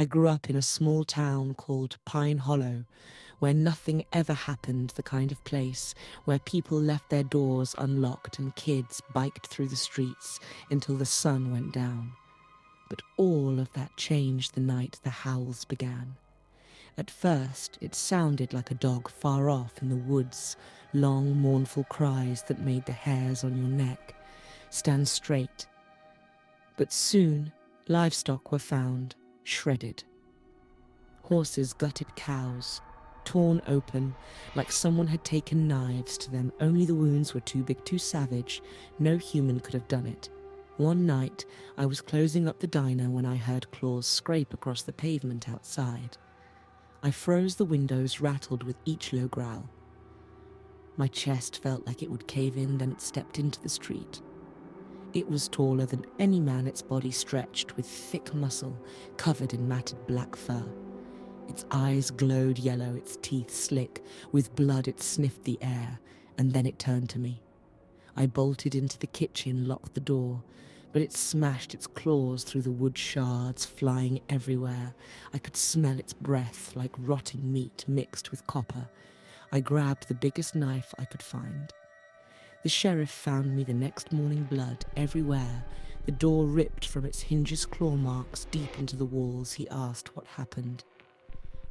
I grew up in a small town called Pine Hollow, where nothing ever happened, the kind of place where people left their doors unlocked and kids biked through the streets until the sun went down. But all of that changed the night the howls began. At first, it sounded like a dog far off in the woods, long, mournful cries that made the hairs on your neck stand straight. But soon, livestock were found, shredded. Horses gutted cows, torn open, like someone had taken knives to them, only the wounds were too big, too savage. No human could have done it. One night, I was closing up the diner when I heard claws scrape across the pavement outside. I froze, the windows rattled with each low growl. My chest felt like it would cave in, then it stepped into the street. It was taller than any man, its body stretched with thick muscle, covered in matted black fur. Its eyes glowed yellow, its teeth slick. With blood it sniffed the air, and then it turned to me. I bolted into the kitchen, locked the door, but it smashed its claws through the wood shards, flying everywhere. I could smell its breath like rotting meat mixed with copper. I grabbed the biggest knife I could find. The sheriff found me the next morning, blood everywhere. The door ripped from its hinges, claw marks deep into the walls. He asked what happened.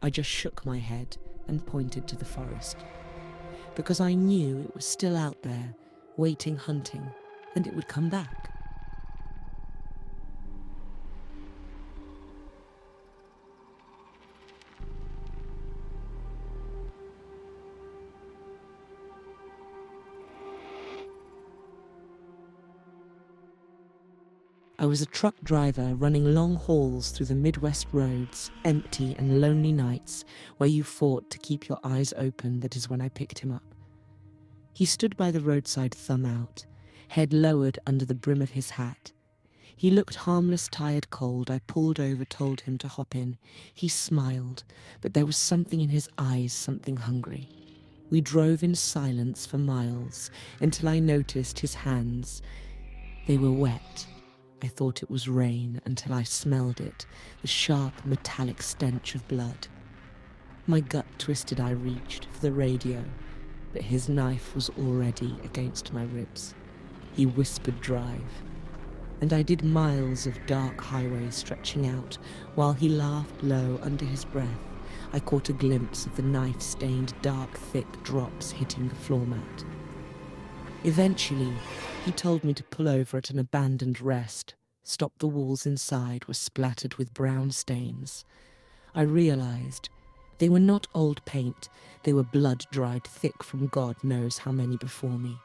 I just shook my head and pointed to the forest, because I knew it was still out there, waiting, hunting, and it would come back. I was a truck driver running long hauls through the Midwest roads, empty and lonely nights where you fought to keep your eyes open. That is when I picked him up. He stood by the roadside, thumb out, head lowered under the brim of his hat. He looked harmless, tired, cold. I pulled over, told him to hop in. He smiled, but there was something in his eyes, something hungry. We drove in silence for miles until I noticed his hands. They were wet. I thought it was rain until I smelled it, the sharp metallic stench of blood. My gut twisted. I reached for the radio, but his knife was already against my ribs. He whispered, "Drive." And I did miles of dark highways stretching out, while he laughed low under his breath. I caught a glimpse of the knife-stained, dark, thick drops hitting the floor mat. Eventually, he told me to pull over at an abandoned rest. Stop. The walls inside were splattered with brown stains. I realized they were not old paint. They were blood dried thick from God knows how many before me.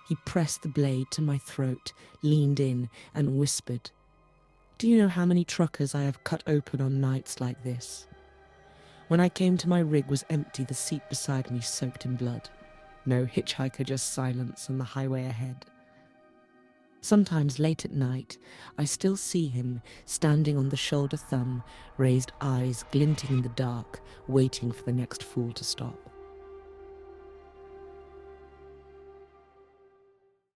He pressed the blade to my throat, leaned in, and whispered, "Do you know how many truckers I have cut open on nights like this?" When I came to, my rig was empty, the seat beside me soaked in blood. No hitchhiker, just silence and the highway ahead. Sometimes late at night, I still see him standing on the shoulder thumb, raised eyes glinting in the dark, waiting for the next fool to stop.